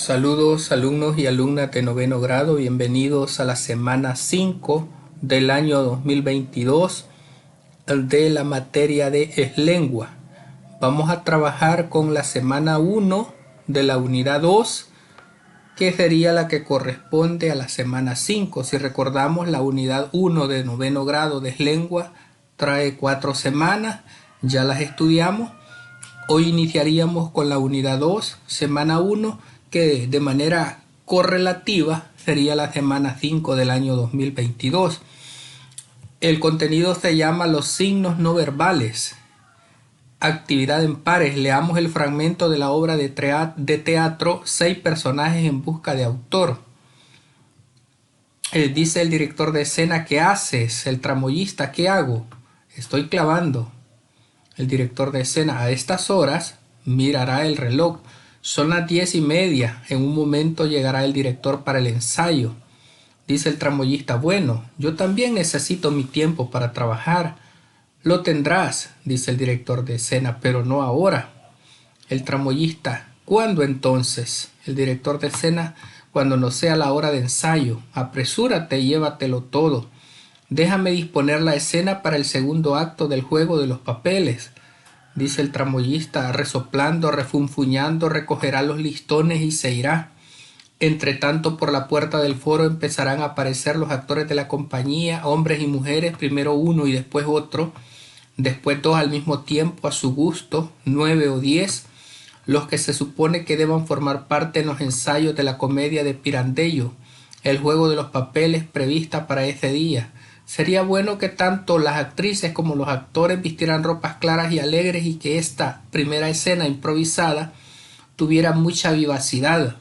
Saludos alumnos y alumnas de noveno grado, bienvenidos a la semana 5 del año 2022 de la materia de lengua. Vamos a trabajar con la semana 1 de la unidad 2, que sería la que corresponde a la semana 5. Si recordamos, la unidad 1 de noveno grado de lengua trae 4 semanas, ya las estudiamos. Hoy iniciaríamos con la unidad 2, semana 1, que de manera correlativa sería la semana 5 del año 2022. El contenido se llama los signos no verbales. Actividad en pares. Leamos el fragmento de la obra de teatro 6 personajes en busca de autor. Dice el director de escena: ¿qué haces? El tramoyista: ¿qué hago? Estoy clavando. El director de escena: a estas horas mirará el reloj. Son las 10:30. En un momento llegará el director para el ensayo. Dice el tramoyista: bueno, yo también necesito mi tiempo para trabajar. Lo tendrás, dice el director de escena, pero no ahora. El tramoyista: ¿cuándo entonces? El director de escena: cuando no sea la hora de ensayo. Apresúrate y llévatelo todo. Déjame disponer la escena para el segundo acto del juego de los papeles. Dice el tramoyista: resoplando, refunfuñando, recogerá los listones y se irá. Entre tanto, por la puerta del foro empezarán a aparecer los actores de la compañía, hombres y mujeres, primero uno y después otro, después dos al mismo tiempo, a su gusto, 9 o 10, los que se supone que deban formar parte en los ensayos de la comedia de Pirandello, el juego de los papeles prevista para ese día. Sería bueno que tanto las actrices como los actores vistieran ropas claras y alegres y que esta primera escena improvisada tuviera mucha vivacidad.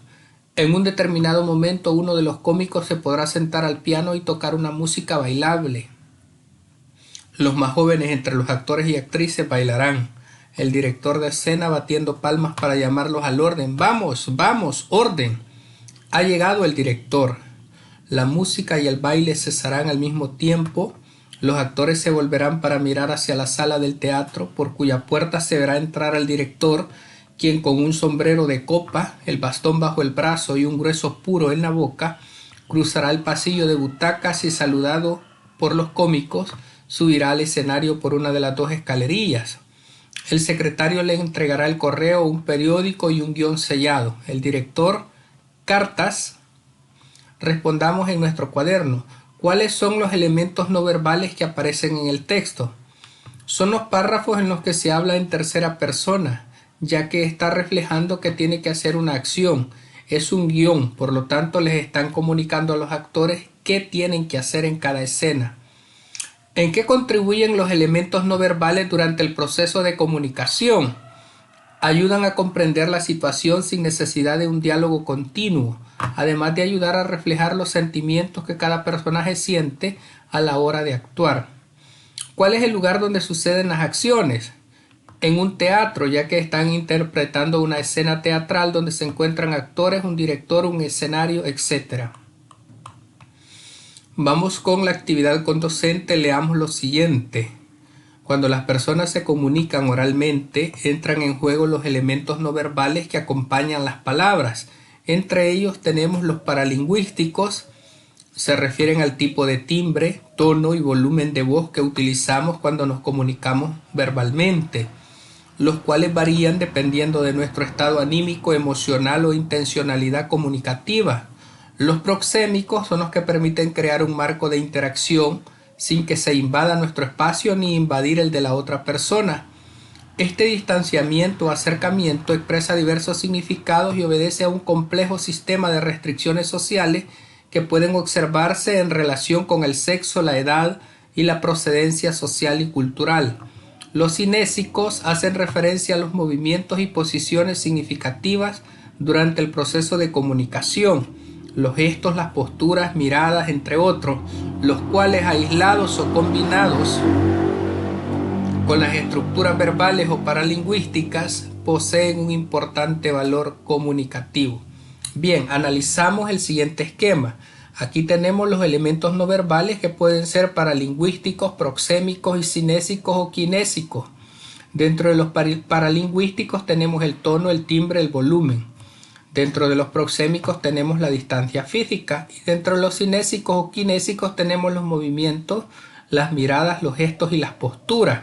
En un determinado momento uno de los cómicos se podrá sentar al piano y tocar una música bailable. Los más jóvenes entre los actores y actrices bailarán. El director de escena batiendo palmas para llamarlos al orden. ¡Vamos, vamos, orden! Ha llegado el director. La música y el baile cesarán al mismo tiempo. Los actores se volverán para mirar hacia la sala del teatro, por cuya puerta se verá entrar al director, quien con un sombrero de copa, el bastón bajo el brazo y un grueso puro en la boca, cruzará el pasillo de butacas y, saludado por los cómicos, subirá al escenario por una de las 2 escalerillas. El secretario le entregará el correo, un periódico y un guión sellado. El director: cartas. Respondamos en nuestro cuaderno. ¿Cuáles son los elementos no verbales que aparecen en el texto? Son los párrafos en los que se habla en tercera persona, ya que está reflejando que tiene que hacer una acción. Es un guión, por lo tanto les están comunicando a los actores qué tienen que hacer en cada escena. ¿En qué contribuyen los elementos no verbales durante el proceso de comunicación? Ayudan a comprender la situación sin necesidad de un diálogo continuo, además de ayudar a reflejar los sentimientos que cada personaje siente a la hora de actuar. ¿Cuál es el lugar donde suceden las acciones? En un teatro, ya que están interpretando una escena teatral donde se encuentran actores, un director, un escenario, etc. Vamos con la actividad con docente. Leamos lo siguiente. Cuando las personas se comunican oralmente, entran en juego los elementos no verbales que acompañan las palabras. Entre ellos tenemos los paralingüísticos. Se refieren al tipo de timbre, tono y volumen de voz que utilizamos cuando nos comunicamos verbalmente, los cuales varían dependiendo de nuestro estado anímico, emocional o intencionalidad comunicativa. Los proxémicos son los que permiten crear un marco de interacción sin que se invada nuestro espacio ni invadir el de la otra persona. Este distanciamiento o acercamiento expresa diversos significados y obedece a un complejo sistema de restricciones sociales que pueden observarse en relación con el sexo, la edad y la procedencia social y cultural. Los cinésicos hacen referencia a los movimientos y posiciones significativas durante el proceso de comunicación, los gestos, las posturas, miradas, entre otros, los cuales aislados o combinados con las estructuras verbales o paralingüísticas poseen un importante valor comunicativo. Bien, analizamos el siguiente esquema. Aquí tenemos los elementos no verbales que pueden ser paralingüísticos, proxémicos y cinésicos o kinésicos. Dentro de los paralingüísticos tenemos el tono, el timbre, el volumen. Dentro de los proxémicos tenemos la distancia física y dentro de los cinésicos o kinésicos tenemos los movimientos, las miradas, los gestos y las posturas.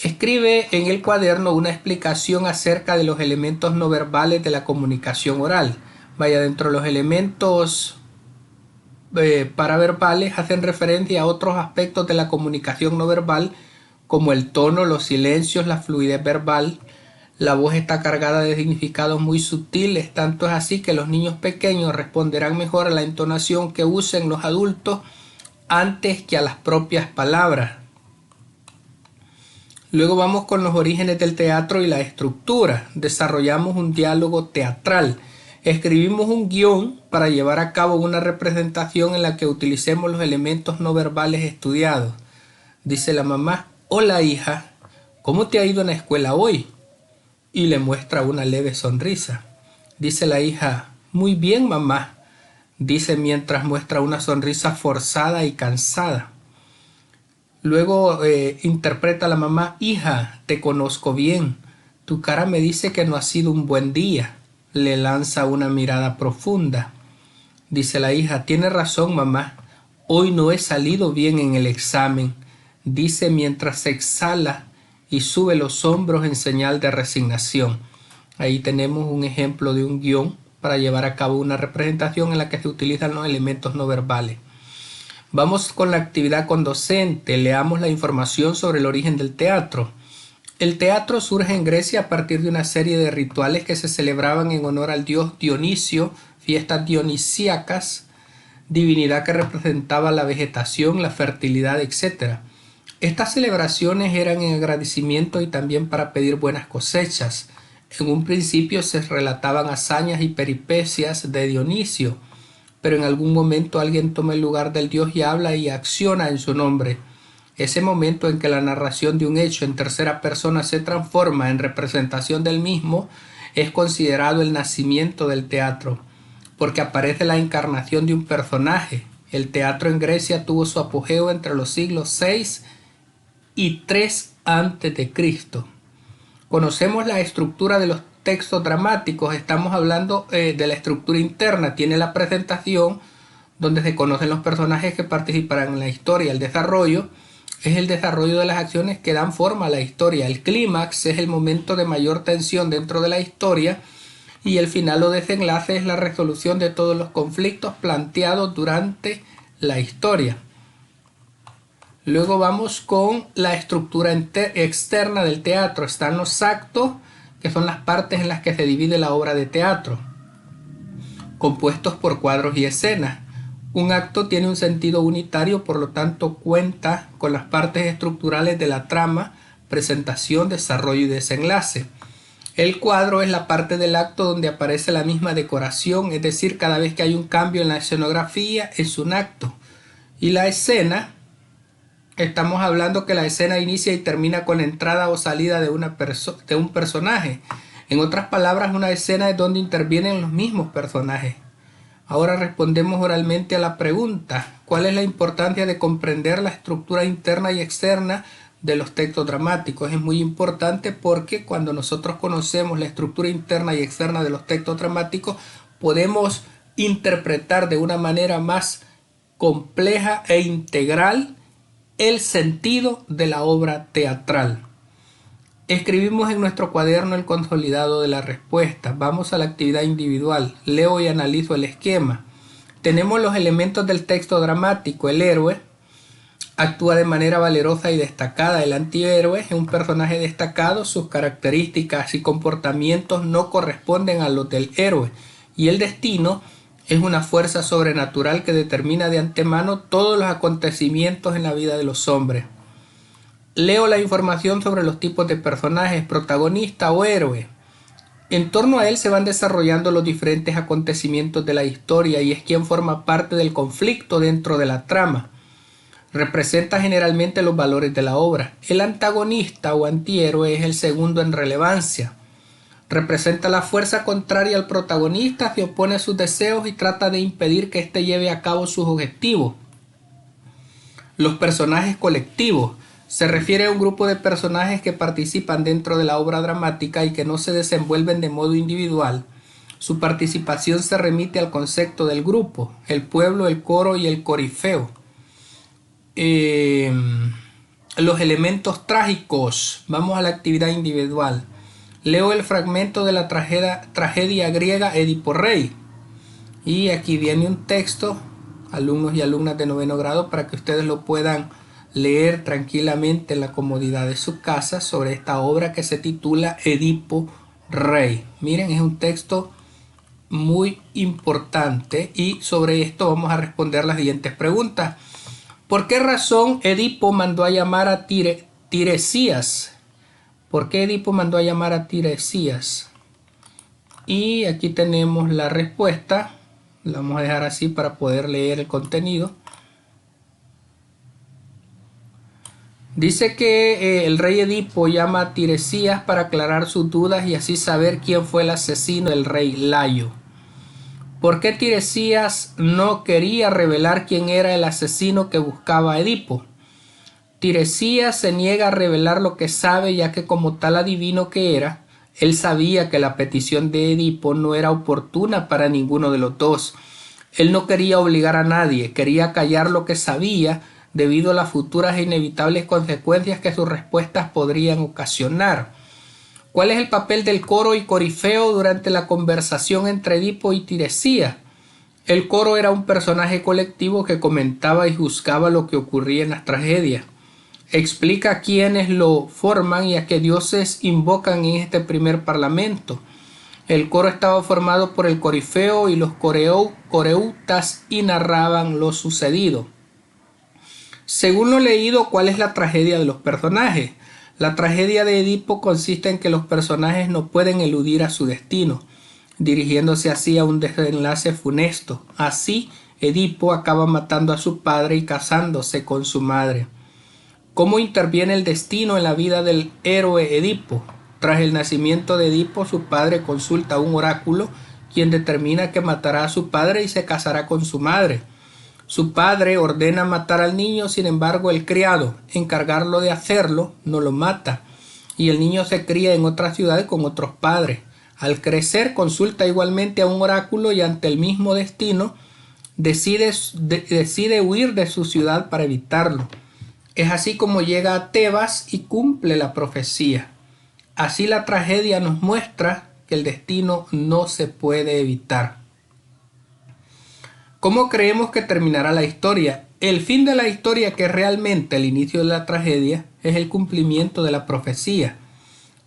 Escribe en el cuaderno una explicación acerca de los elementos no verbales de la comunicación oral. Vaya, dentro de los elementos paraverbales hacen referencia a otros aspectos de la comunicación no verbal, como el tono, los silencios, la fluidez verbal. La voz está cargada de significados muy sutiles, tanto es así que los niños pequeños responderán mejor a la entonación que usen los adultos antes que a las propias palabras. Luego vamos con los orígenes del teatro y la estructura. Desarrollamos un diálogo teatral. Escribimos un guión para llevar a cabo una representación en la que utilicemos los elementos no verbales estudiados. Dice la mamá: hola hija, ¿cómo te ha ido en la escuela hoy? Y le muestra una leve sonrisa. Dice la hija: muy bien, mamá, dice mientras muestra una sonrisa forzada y cansada. Luego interpreta la mamá: hija, te conozco bien, tu cara me dice que no ha sido un buen día. Le lanza una mirada profunda. Dice la hija: tiene razón, mamá, hoy no he salido bien en el examen, dice mientras exhala y sube los hombros en señal de resignación. Ahí tenemos un ejemplo de un guión para llevar a cabo una representación en la que se utilizan los elementos no verbales. Vamos con la actividad con docente. Leamos la información sobre el origen del teatro. El teatro surge en Grecia a partir de una serie de rituales que se celebraban en honor al dios Dionisio, fiestas dionisíacas, divinidad que representaba la vegetación, la fertilidad, etc. Estas celebraciones eran en agradecimiento y también para pedir buenas cosechas. En un principio se relataban hazañas y peripecias de Dionisio, pero en algún momento alguien toma el lugar del dios y habla y acciona en su nombre. Ese momento en que la narración de un hecho en tercera persona se transforma en representación del mismo es considerado el nacimiento del teatro, porque aparece la encarnación de un personaje. El teatro en Grecia tuvo su apogeo entre los siglos 6 y 3 a.C. Conocemos la estructura de los textos dramáticos. Estamos hablando de la estructura interna. Tiene la presentación, donde se conocen los personajes que participarán en la historia. El desarrollo es el desarrollo de las acciones que dan forma a la historia. El clímax es el momento de mayor tensión dentro de la historia, y el final o desenlace es la resolución de todos los conflictos planteados durante la historia. Luego vamos con la estructura externa del teatro. Están los actos, que son las partes en las que se divide la obra de teatro, compuestos por cuadros y escenas. Un acto tiene un sentido unitario, por lo tanto cuenta con las partes estructurales de la trama, presentación, desarrollo y desenlace. El cuadro es la parte del acto donde aparece la misma decoración, es decir, cada vez que hay un cambio en la escenografía es un acto. Y la escena, estamos hablando que la escena inicia y termina con la entrada o salida de un personaje. En otras palabras, una escena es donde intervienen los mismos personajes. Ahora respondemos oralmente a la pregunta: ¿cuál es la importancia de comprender la estructura interna y externa de los textos dramáticos? Es muy importante porque cuando nosotros conocemos la estructura interna y externa de los textos dramáticos, podemos interpretar de una manera más compleja e integral el sentido de la obra teatral. Escribimos en nuestro cuaderno el consolidado de la respuesta. Vamos a la actividad individual. Leo y analizo el esquema. Tenemos los elementos del texto dramático. El héroe actúa de manera valerosa y destacada. El antihéroe es un personaje destacado. Sus características y comportamientos no corresponden a los del héroe. Y el destino es una fuerza sobrenatural que determina de antemano todos los acontecimientos en la vida de los hombres. Leo la información sobre los tipos de personajes: protagonista o héroe. En torno a él se van desarrollando los diferentes acontecimientos de la historia y es quien forma parte del conflicto dentro de la trama. Representa generalmente los valores de la obra. El antagonista o antihéroe es el segundo en relevancia. Representa la fuerza contraria al protagonista, se opone a sus deseos y trata de impedir que éste lleve a cabo sus objetivos. Los personajes colectivos. Se refiere a un grupo de personajes que participan dentro de la obra dramática y que no se desenvuelven de modo individual. Su participación se remite al concepto del grupo, el pueblo, el coro y el corifeo. Los elementos trágicos. Vamos a la actividad individual. Leo el fragmento de la tragedia griega Edipo Rey. Y aquí viene un texto, alumnos y alumnas de 9º grado, para que ustedes lo puedan leer tranquilamente en la comodidad de su casa sobre esta obra que se titula Edipo Rey. Miren, es un texto muy importante y sobre esto vamos a responder las siguientes preguntas. ¿Por qué razón Edipo mandó a llamar a Tiresias? ¿Por qué Edipo mandó a llamar a Tiresias? Y aquí tenemos la respuesta. La vamos a dejar así para poder leer el contenido. Dice que el rey Edipo llama a Tiresias para aclarar sus dudas y así saber quién fue el asesino del rey Layo. ¿Por qué Tiresias no quería revelar quién era el asesino que buscaba a Edipo? Tiresias se niega a revelar lo que sabe, ya que como tal adivino que era, él sabía que la petición de Edipo no era oportuna para ninguno de los dos. Él no quería obligar a nadie, quería callar lo que sabía debido a las futuras e inevitables consecuencias que sus respuestas podrían ocasionar. ¿Cuál es el papel del coro y corifeo durante la conversación entre Edipo y Tiresias? El coro era un personaje colectivo que comentaba y juzgaba lo que ocurría en las tragedias. Explica a quiénes lo forman y a qué dioses invocan en este primer parlamento. El coro estaba formado por el corifeo y los coreutas y narraban lo sucedido. Según lo leído, ¿cuál es la tragedia de los personajes? La tragedia de Edipo consiste en que los personajes no pueden eludir a su destino, dirigiéndose así a un desenlace funesto. Así, Edipo acaba matando a su padre y casándose con su madre. ¿Cómo interviene el destino en la vida del héroe Edipo? Tras el nacimiento de Edipo, su padre consulta a un oráculo, quien determina que matará a su padre y se casará con su madre. Su padre ordena matar al niño, sin embargo el criado, encargarlo de hacerlo, no lo mata, y el niño se cría en otra ciudad con otros padres. Al crecer consulta igualmente a un oráculo y ante el mismo destino decide huir de su ciudad para evitarlo. Es así como llega a Tebas y cumple la profecía. Así la tragedia nos muestra que el destino no se puede evitar. ¿Cómo creemos que terminará la historia? El fin de la historia, que es realmente el inicio de la tragedia, es el cumplimiento de la profecía.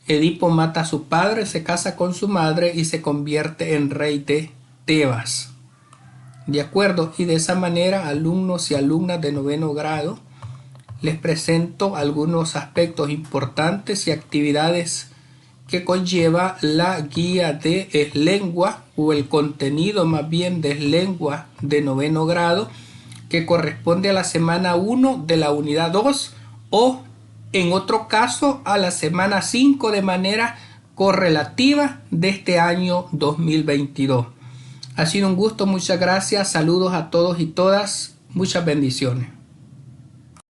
Edipo mata a su padre, se casa con su madre y se convierte en rey de Tebas. ¿De acuerdo? Y de esa manera, alumnos y alumnas de 9º grado, les presento algunos aspectos importantes y actividades que conlleva la guía de lengua, o el contenido más bien de lengua de 9º grado, que corresponde a la semana 1 de la unidad 2 o en otro caso a la semana 5 de manera correlativa de este año 2022. Ha sido un gusto, muchas gracias, saludos a todos y todas, muchas bendiciones.